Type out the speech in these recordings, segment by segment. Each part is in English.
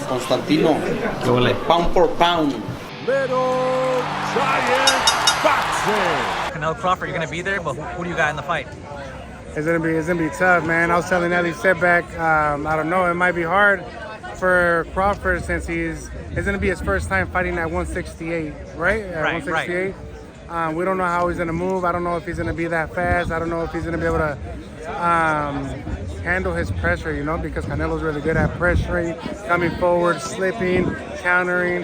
Constantino, pound for pound. Little Giant Boxing. Canelo Crawford, you're gonna be there, but who do you got in the fight? It's gonna be tough, man. I was telling Ellie setback. I don't know. It might be hard for Crawford since it's gonna be his first time fighting at 168, right? At Right, 168. We don't know how he's gonna move. I don't know if he's gonna be that fast. I don't know if he's gonna be able to handle his pressure, you know, because Canelo's really good at pressuring, coming forward, slipping, countering.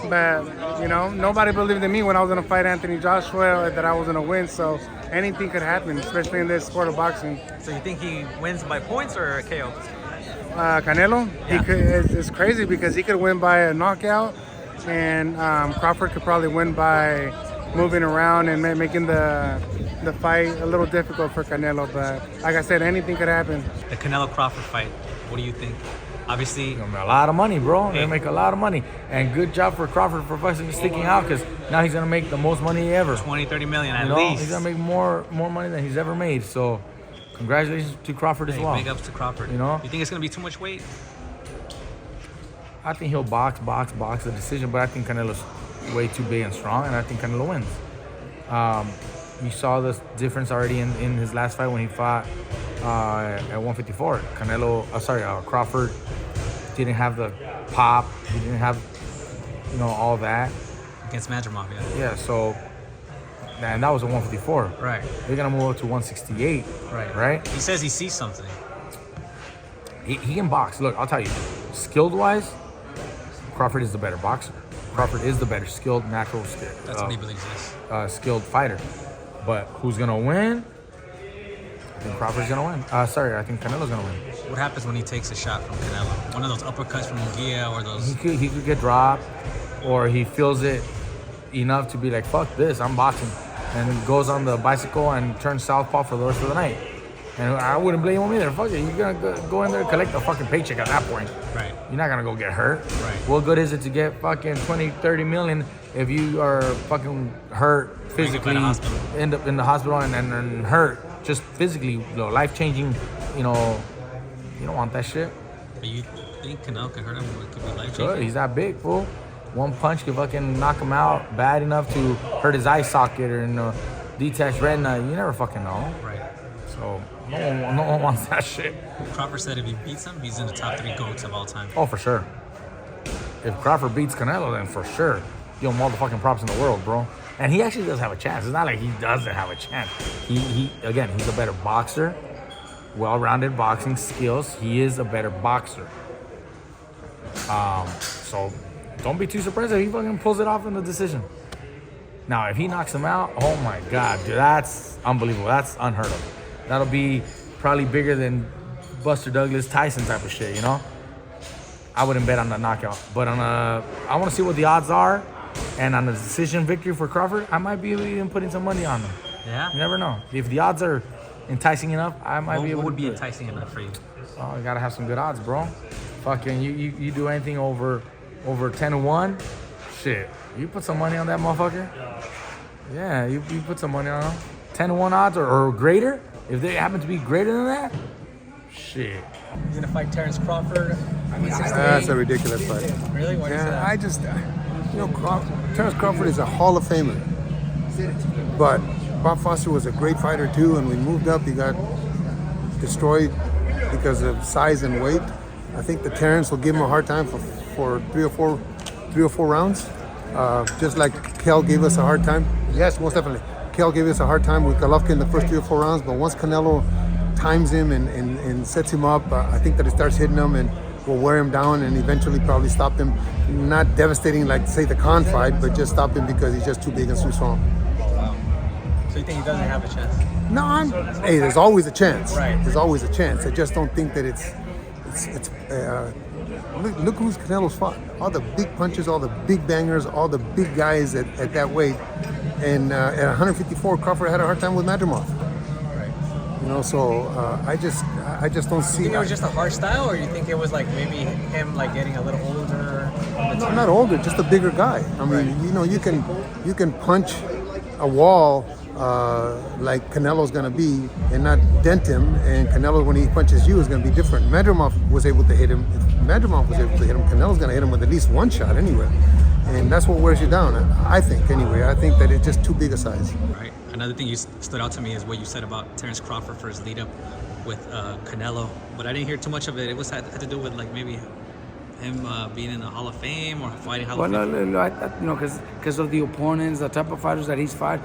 But, you know, nobody believed in me when I was going to fight Anthony Joshua that I was going to win. So anything could happen, especially in this sport of boxing. So you think he wins by points or KO? Canelo, Yeah. it's crazy because he could win by a knockout. And Crawford could probably win by moving around and making the fight a little difficult for Canelo. But like I said, anything could happen. The Canelo Crawford fight, what do you think? Obviously, a lot of money, bro. They make a lot of money. And good job for Crawford for fucking sticking out, because now he's going to make the most money ever. 20, 30 million at You know, least. he's going to make more money than he's ever made. So congratulations to Crawford as well. Big ups to Crawford. You know? You think it's going to be too much weight? I think he'll box the decision, but I think Canelo's way too big and strong, and I think Canelo wins. You saw the difference already in his last fight when he fought at 154. Crawford didn't have the pop. He didn't have, all that. Against Madrimov, yeah. Yeah, so, and that was a 154. Right. They're going to move up to 168. Right? He says he sees something. He can box. Look, I'll tell you, skilled-wise, Crawford is the better boxer. Crawford is the better skilled, natural skill. That's what he believes is. Skilled fighter. But who's going to win? I think Crawford's going to win. I think Canelo's going to win. What happens when he takes a shot from Canelo? One of those uppercuts from Munguia or those... He could get dropped, or he feels it enough to be like, fuck this, I'm boxing. And goes on the bicycle and turns southpaw for the rest of the night. And I wouldn't blame him either. Fuck it, you're going to go in there and collect a fucking paycheck at that point. Right. You're not going to go get hurt. Right. What good is it to get fucking 20, 30 million if you are fucking hurt physically, end up in the hospital and hurt just physically, life-changing, you don't want that shit. But you think Canelo can hurt him? It could be life-changing? Sure, he's that big, fool. One punch could fucking knock him out bad enough to hurt his eye socket or detached retina. You never fucking know. Right. So no one wants that shit. Crawford said if he beats him, he's in the top 3 GOATs of all time. Oh, for sure. If Crawford beats Canelo, then for sure, you'll have all the fucking props in the world, bro. And he actually does have a chance. It's not like he doesn't have a chance. He's a better boxer. Well-rounded boxing skills. He is a better boxer. So don't be too surprised if he fucking pulls it off in the decision. Now, if he knocks him out, oh my God, dude, that's unbelievable. That's unheard of. That'll be probably bigger than Buster Douglas, Tyson type of shit, I wouldn't bet on the knockout. But I want to see what the odds are. And on the decision victory for Crawford, I might be even putting some money on them. Yeah? You never know. If the odds are enticing enough, I might be able to. What would be enticing enough for you? Oh, you gotta have some good odds, bro. Fucking, you do anything over 10-1, shit. You put some money on that motherfucker. Yeah, you put some money on him. 10-1 odds or greater. If they happen to be greater than that, shit. He's gonna fight Terence Crawford. That's a ridiculous fight. Really? Why do you say that? I just, Terence Crawford is a Hall of Famer. But Bob Foster was a great fighter too, and we moved up. He got destroyed because of size and weight. I think the Terence will give him a hard time for three or four rounds, just like Kel gave us a hard time. Yes, most definitely. Kel gave us a hard time with Golovkin the first 3 or 4 rounds, but once Canelo times him and sets him up, I think that it starts hitting him and will wear him down and eventually probably stop him. Not devastating like, say, the Khan fight, but just stop him because he's just too big and too strong. So you think he doesn't have a chance? No, hey, there's always a chance. Right. There's always a chance. I just don't think that it's look who's Canelo's fought. All the big punches, all the big bangers, all the big guys at that weight. And at 154, Crawford had a hard time with Madrimov. Right. So I just don't see. You think it was just a harsh style, or you think it was like maybe him like getting a little older? No, not older, just a bigger guy. I mean, you can punch a wall like Canelo's going to be and not dent him, and Canelo, when he punches you, is going to be different. Madrimov was able to hit him Madrimov was able to hit him, Canelo's going to hit him with at least one shot anyway. And that's what wears you down, I think, anyway. I think that it's just too big a size. Right. Another thing you stood out to me is what you said about Terence Crawford for his lead up with Canelo, but I didn't hear too much of it. It had to do with like maybe him being in the Hall of Fame or fighting Hall of Fame. No, because of the opponents, the type of fighters that he's fought.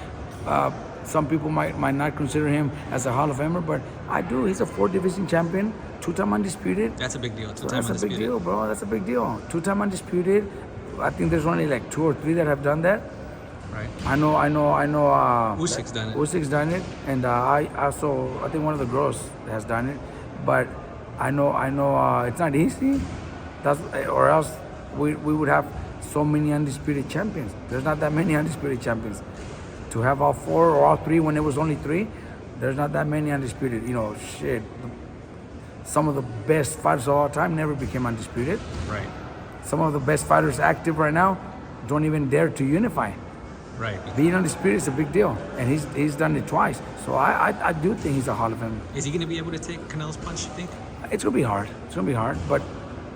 Some people might not consider him as a Hall of Famer, but I do. He's a 4-division champion, 2-time undisputed. That's a big deal. That's a big deal, bro. That's a big deal. 2-time undisputed. I think there's only like 2 or 3 that have done that. Right. I know. Usyk's done it. Usyk's done it, and I think one of the girls has done it, but I know. It's not easy. Or else we would have so many undisputed champions. There's not that many undisputed champions. To have all 4 or all 3 when it was only 3, there's not that many undisputed. Shit. Some of the best fighters of all time never became undisputed. Right. Some of the best fighters active right now don't even dare to unify. Right. Being undisputed is a big deal, and he's done it twice. So I do think he's a Hall of Famer. Is he going to be able to take Canelo's punch, you think? It's gonna be hard. But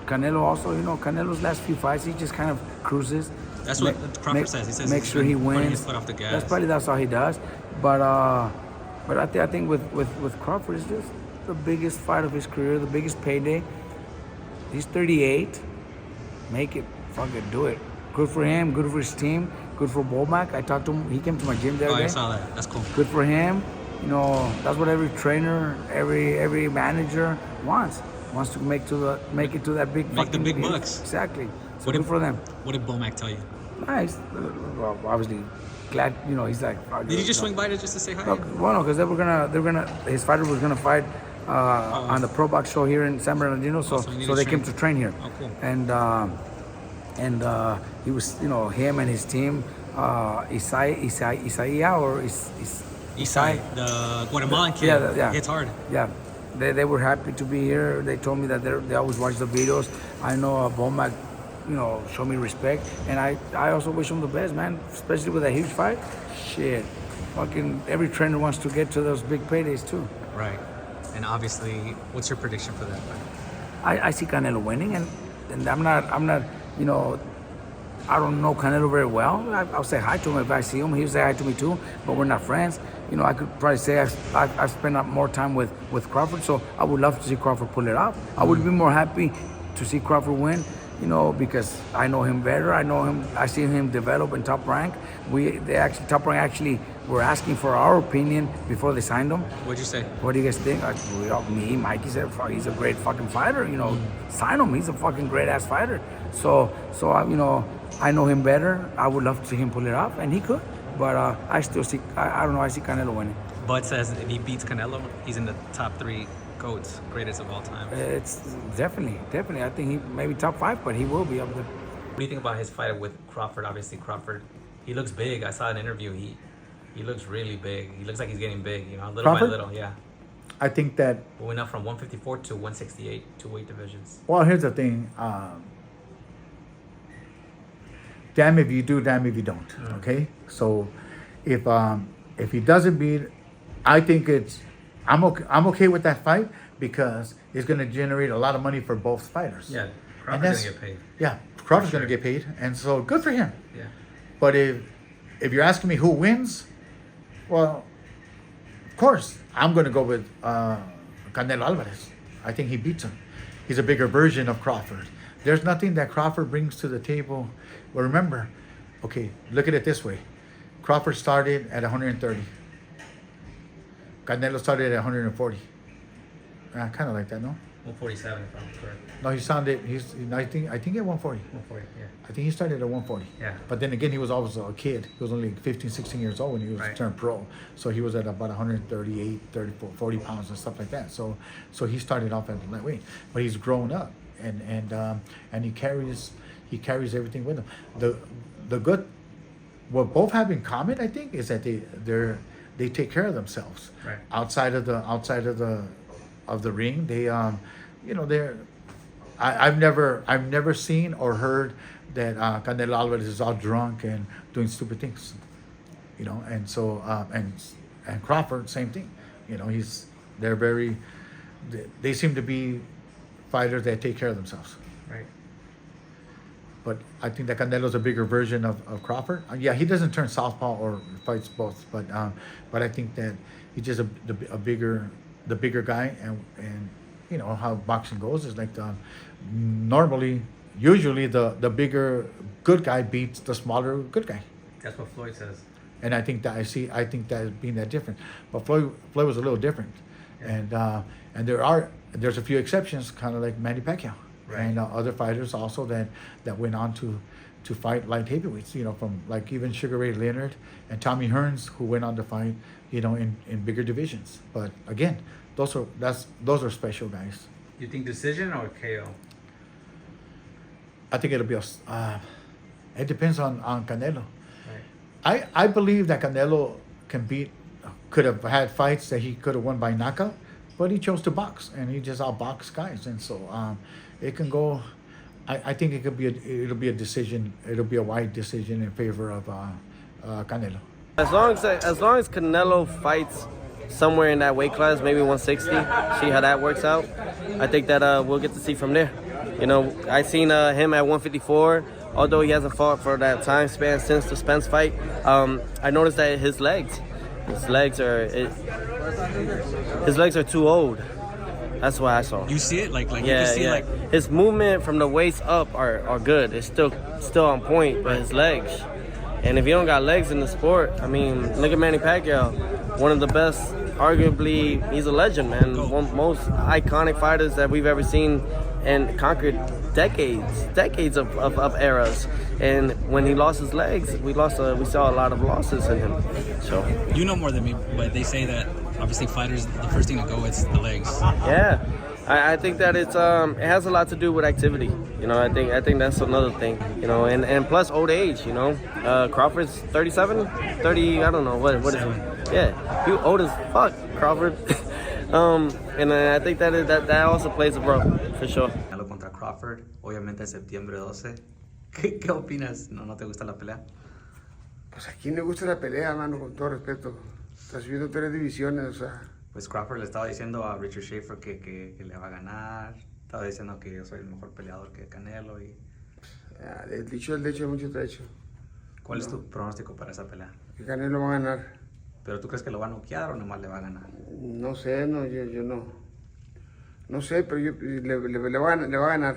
Canelo also, Canelo's last few fights, he just kind of cruises. That's what Crawford says. He says make he's sure he putting wins. his foot off the gas. That's all he does. But I think with Crawford, it's just the biggest fight of his career, the biggest payday. He's 38. Make it, fucking do it. Good for him. Good for his team. Good for Bomac. I talked to him. He came to my gym the other day. I saw that. That's cool. Good for him. That's what every trainer, every manager wants to make it to that big. Make the big bucks. Exactly. So good for them. What did Bomac tell you? Nice. Well, obviously, glad. He's like. Did he just swing by just to say hi? No, because they're gonna. His fighter was gonna fight on the Pro Box show here in San Bernardino, so they came to train here. Oh, cool. And he was, him and his team, Isaiah or Isai, the Guatemalan kid. Yeah. Hits hard. Yeah. They were happy to be here. They told me that they always watch the videos. I know Bomac, show me respect, and I also wish him the best, man. Especially with a huge fight. Shit, fucking every trainer wants to get to those big paydays too. Right. And obviously, what's your prediction for that fight? I see Canelo winning, and I'm not. I don't know Canelo very well. I'll say hi to him if I see him. He'll say hi to me too, but we're not friends. I could probably say I've spent more time with Crawford, so I would love to see Crawford pull it off. I would be more happy to see Crawford win, because I know him better. I know him. I see him develop in Top Rank. Top Rank actually were asking for our opinion before they signed him. What'd you say? What do you guys think? Mikey said he's a great fucking fighter. Sign him. He's a fucking great ass fighter. So I know him better. I would love to see him pull it off, and he could. But I still see. I don't know. I see Canelo winning. Bud says if he beats Canelo, he's in the top 3 GOATs, greatest of all time. It's definitely. I think he maybe top 5, but he will be up there. What do you think about his fight with Crawford? Obviously, Crawford, he looks big. I saw an interview. He looks really big. He looks like he's getting big. Little Crawford? by little. Yeah. I think that. We went up from 154 to 168, 2 weight divisions. Well, here's the thing. Damn if you do, damn if you don't. Okay, so if he doesn't beat, I think I'm okay with that fight because it's going to generate a lot of money for both fighters. Yeah, Crawford's going to get paid. Yeah, Crawford's going to get paid, and so good for him. Yeah. But if you're asking me who wins, well, of course I'm going to go with Canelo Alvarez. I think he beats him. He's a bigger version of Crawford. There's nothing that Crawford brings to the table. Well, remember, okay, look at it this way. Crawford started at 130. Canelo started at 140. Kind of like that, no? 147, if I'm correct. No, I think at 140. 140, yeah. I think he started at 140. Yeah. But then again, he was always a kid. He was only 15, 16 years old when he was turned pro. So he was at about 138, 34, 40 pounds and stuff like that. So he started off at that weight. But he's grown up and he carries everything with him. The good, what both have in common, I think, is that they take care of themselves. Right. Outside of the ring, they I've never seen or heard that Canelo Alvarez is all drunk and doing stupid things, and so and Crawford, same thing, they seem to be fighters that take care of themselves. Right. But I think that Canelo's a bigger version of Crawford. Yeah, he doesn't turn southpaw or fights both, but I think that he's just the bigger guy, and you know how boxing goes is like usually the bigger good guy beats the smaller good guy. That's what Floyd says. And I think that as being that different. But Floyd was a little different, Yeah. And there's a few exceptions, kind of like Manny Pacquiao, Right. and other fighters also that went on to fight light heavyweights. You know, from like even Sugar Ray Leonard and Tommy Hearns, who went on to fight, you know, in bigger divisions. But again, those are special guys. You think decision or KO? I think it'll be it depends on Canelo. Right. I believe that Canelo could have had fights that he could have won by knockout, but he chose to box, and he just outboxed guys, and so it can go. I think it'll be a decision. It'll be a wide decision in favor of Canelo. As long as Canelo fights somewhere in that weight class, maybe 160, see how that works out. I think that we'll get to see from there. You know, I seen him at 154. Although he hasn't fought for that time span since the Spence fight, I noticed that his legs are too old. That's what I saw. You see it, like you Yeah, can see yeah. like His movement from the waist up are good. It's still on point, but his legs. And if you don't got legs in the sport, I mean, look at Manny Pacquiao, one of the best. Arguably, he's a legend, man. One most iconic fighters that we've ever seen, and conquered decades of eras. And when he lost his legs, we saw a lot of losses in him. So you know more than me, but they say that obviously fighters, the first thing to go is the legs. yeah, I think that it has a lot to do with activity. You know, I think that's another thing. You know, and plus old age. You know, Crawford's 37, 30. I don't know what is he? Yeah, you old as fuck, Crawford. And I think that also plays a role for sure. Canelo contra Crawford, obviamente septiembre 12. ¿Qué opinas? ¿No te gusta la pelea? Pues a quién le gusta la pelea, mano, con todo respeto. Estás viendo 3 divisiones, o sea. Pues Crawford le estaba diciendo a Richard Schaefer que le va a ganar. Estaba diciendo que yo soy el mejor peleador que Canelo. El dicho es mucho trecho. ¿Cuál es tu pronóstico para esa pelea? Que Canelo va a ganar. ¿Pero tú crees que lo va a noquear o nomás le va a ganar? No sé, no, yo no. No sé, pero le va a ganar.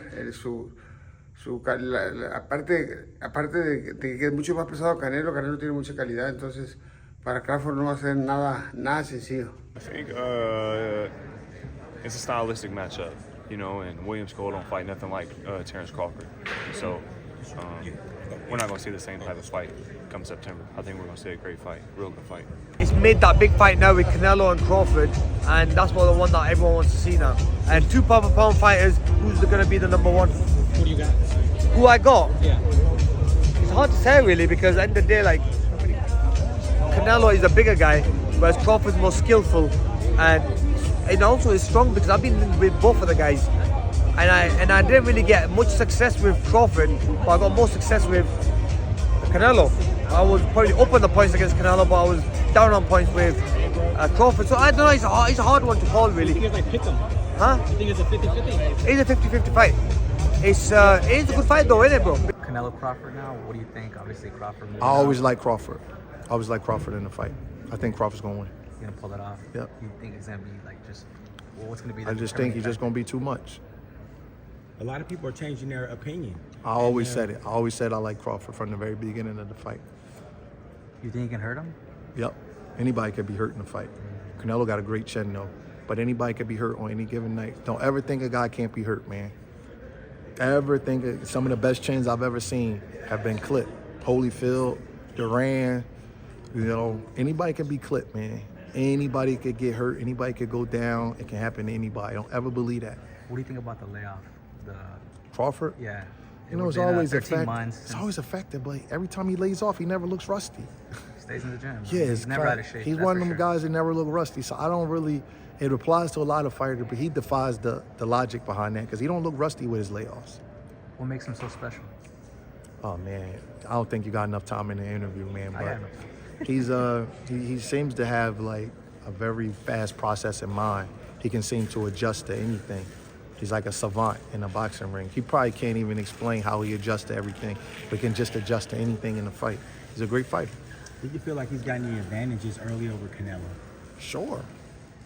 Aparte de que es mucho más pesado Canelo tiene mucha calidad, entonces para Crawford no va a ser nada sencillo. I think it's a stylistic matchup, you know, and William Scull don't fight nothing like Terence Crawford. So we're not going to see the same type of fight come September. I think we're going to see a great fight, real good fight. It's made that big fight now with Canelo and Crawford, and that's the one that everyone wants to see now. And 2 pound-for-pound fighters, who's going to be the number one? Who do you got? Who I got? Yeah. It's hard to say really, because at the end of the day, like, Canelo is a bigger guy, whereas Crawford's more skillful, and also is strong, because I've been with both of the guys, and I didn't really get much success with Crawford, but I got more success with Canelo. I was probably up on the points against Canelo, but I was down on points with Crawford. So I don't know, it's a hard one to call really. You guys like pick them? Huh? You think it's a 50-50? It's a 50-50 fight. It is a good fight though, isn't it, bro? Canelo Crawford now, what do you think? Obviously Crawford. I always like Crawford. I always like Crawford in the fight. I think Crawford's gonna win. You're gonna pull it off? Yep. You think it's gonna be like just, well, what's gonna be the I just think he's just gonna be too much. A lot of people are changing their opinion. I always said it. I always said I like Crawford from the very beginning of the fight. You think you can hurt him? Yep. Anybody could be hurt in the fight. Canelo got a great chin though, but anybody could be hurt on any given night. Don't ever think a guy can't be hurt, man. Ever think some of the best chins I've ever seen have been clipped. Holyfield, Duran, you know, anybody can be clipped, man. Anybody could get hurt. Anybody could go down. It can happen to anybody. Don't ever believe that. What do you think about the layoff? Crawford? Yeah. You know, it's always effective. It's always effective, but every time he lays off, he never looks rusty. Stays in the gym. Yeah, he's never out of shape. He's one of them guys that never look rusty. So I don't really. It applies to a lot of fighters, but he defies the logic behind that because he don't look rusty with his layoffs. What makes him so special? Oh man, I don't think you got enough time in the interview, man. But he seems to have like a very fast process in mind. He can seem to adjust to anything. He's like a savant in a boxing ring. He probably can't even explain how he adjusts to everything, but can just adjust to anything in the fight. He's a great fighter. Did you feel like he's got any advantages early over Canelo? Sure.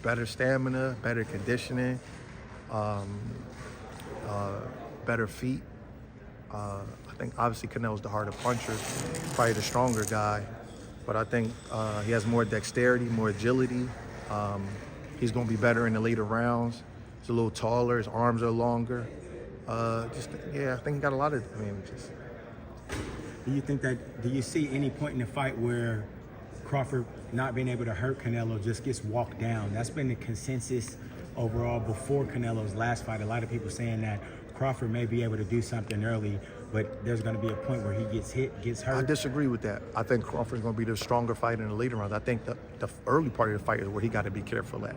Better stamina, better conditioning, better feet. I think obviously Canelo's the harder puncher, probably the stronger guy, but I think he has more dexterity, more agility. He's going to be better in the later rounds. He's a little taller, his arms are longer. I think he got a lot of advantages. Do you see any point in the fight where Crawford not being able to hurt Canelo just gets walked down? That's been the consensus overall before Canelo's last fight. A lot of people saying that Crawford may be able to do something early, but there's going to be a point where he gets hit, gets hurt. I disagree with that. I think Crawford's going to be the stronger fighter in the later rounds. I think the early part of the fight is where he got to be careful at.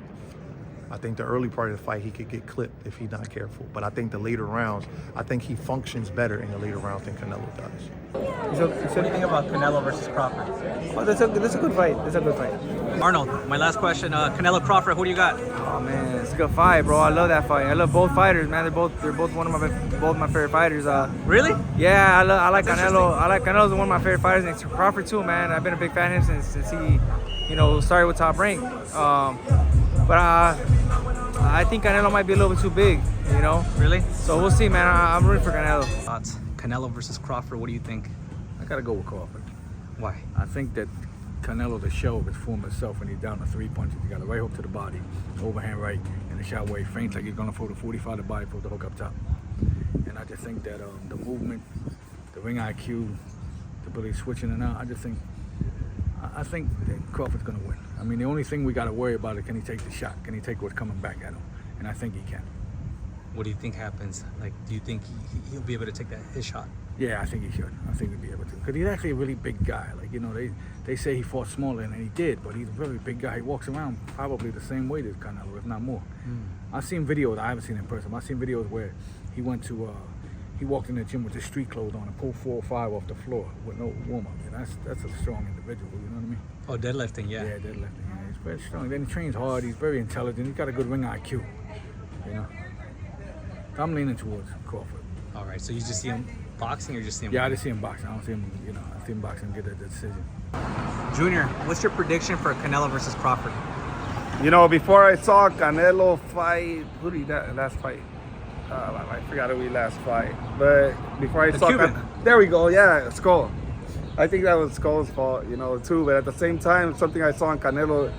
I think the early part of the fight, he could get clipped if he's not careful. But I think the later rounds, I think he functions better in the later rounds than Canelo does. What do you think about Canelo versus Crawford? Oh, that's a good fight. That's a good fight. Arnold, my last question. Canelo Crawford, who do you got? Oh man, it's a good fight, bro. I love that fight. I love both fighters, man. They're both one of my favorite fighters. Really? Yeah, I like Canelo. I like Canelo's one of my favorite fighters, and Crawford too, man. I've been a big fan of him since he, started with Top Rank. But I think Canelo might be a little bit too big, Really? So we'll see, man. I'm rooting for Canelo. Thoughts? Canelo versus Crawford, what do you think? I gotta go with Crawford. Why? I think that Canelo, the show of his former self, when he's down to 3 punches. He got a right hook to the body, overhand right, and a shot where he feints like he's gonna throw the 45 to the body, throw the hook up top. And I just think that the movement, the ring IQ, the ability switching and out, I think that Crawford's gonna win. I mean, the only thing we gotta worry about is can he take the shot? Can he take what's coming back at him? And I think he can. What do you think happens? Like, do you think he'll be able to take his shot? Yeah, I think he should. I think he'll be able to. Because he's actually a really big guy. Like, they say he fought smaller, and he did, but he's a very big guy. He walks around probably the same weight as Canelo, if not more. I've seen videos, I haven't seen it in person, I've seen videos where he walked in the gym with his street clothes on and pulled 4 or 5 off the floor with no warm-up. And that's a strong individual, you know what I mean? Oh, deadlifting, yeah. Yeah, deadlifting. Yeah. He's very strong. Then he trains hard, he's very intelligent, he's got a good ring IQ, I'm leaning towards Crawford. All right, so you just see him boxing or you just see him? Yeah, I just see him boxing. I don't see him, I see him boxing and get that decision. Junior, what's your prediction for Canelo versus Crawford? Before I saw Canelo fight, who did that last fight? I forgot who he last fight. But before I saw Cuban. there we go, yeah, Scull. I think that was Skull's fault, too. But at the same time, something I saw in Canelo,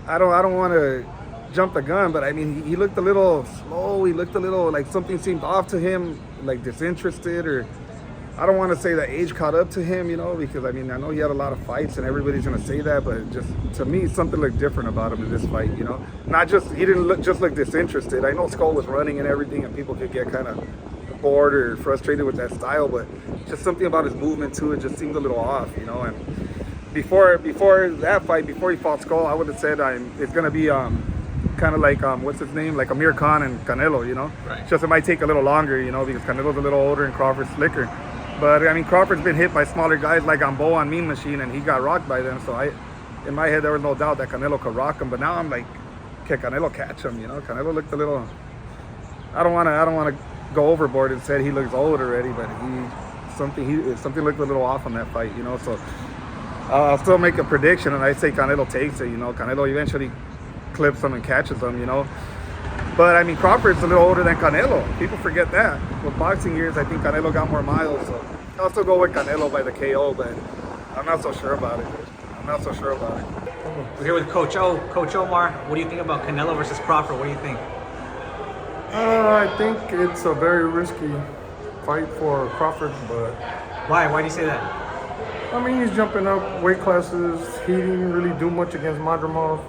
I don't want to jump the gun, but I mean, he looked a little slow. He looked a little like something seemed off to him, like disinterested, or I don't want to say that age caught up to him, because I mean, I know he had a lot of fights and everybody's going to say that, but just to me, something looked different about him in this fight, Not just, he didn't look disinterested. I know Skull was running and everything and people could get kind of bored or frustrated with that style, but just something about his movement too, it just seemed a little off, and before that fight, before he fought Skull, I would have said it's going to be kind of like what's his name, like Amir Khan and Canelo, Right. Just it might take a little longer, because Canelo's a little older and Crawford's slicker. But I mean, Crawford's been hit by smaller guys like Ambo on Mean Machine, and he got rocked by them. So in my head, there was no doubt that Canelo could rock him. But now I'm like, can Canelo catch him? Canelo looked a little. I don't want to go overboard and say he looks old already, but something looked a little off on that fight, So I'll still make a prediction, and I say Canelo takes it. Canelo eventually clips him and catches him. But I mean, Crawford's a little older than Canelo. People forget that. With boxing years, I think Canelo got more miles. So I'll still go with Canelo by the KO, but I'm not so sure about it. We're here with Coach O. Coach Omar, what do you think about Canelo versus Crawford? What do you think? I think it's a very risky fight for Crawford, but... Why? Why do you say that? I mean, he's jumping up weight classes. He didn't really do much against Madrimov,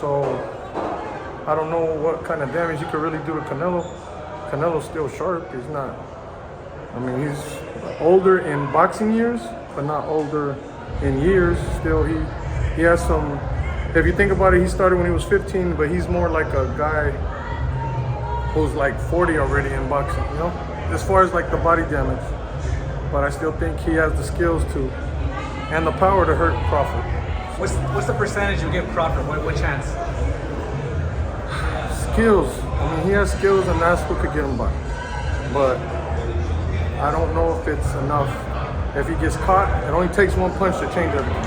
so I don't know what kind of damage he could really do to Canelo. Canelo's still sharp. He's not... I mean, he's older in boxing years, but not older in years. Still, he has some... If you think about it, he started when he was 15, but he's more like a guy who's like 40 already in boxing, As far as like the body damage. But I still think he has the skills to, and the power to hurt Crawford. What's the percentage you give Crawford? What chance? skills. I mean, he has skills, and that's what could get him by. But I don't know if it's enough. If he gets caught, it only takes one punch to change everything.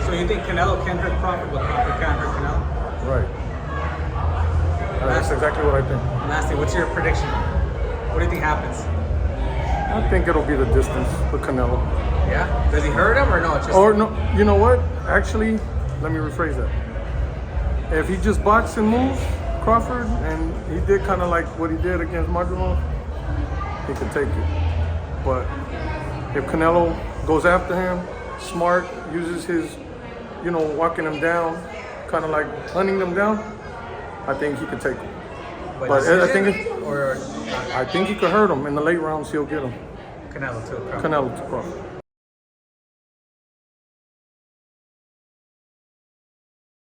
So you think Canelo can hurt Crawford, but Crawford can't hurt Canelo? Right. That's exactly what I think. Lastly, what's your prediction? What do you think happens? I think it'll be the distance with Canelo. Yeah? Does he hurt him or no? It's just Or no, you know what? Actually, let me rephrase that. If he just boxes and moves Crawford, and he did kind of like what he did against Magdalene, he could take it. But if Canelo goes after him, smart, uses his, walking him down, kind of like hunting them down, I think he could take it. But I think he could hurt him in the late rounds. He'll get him. Canelo too. Canelo to Crawford.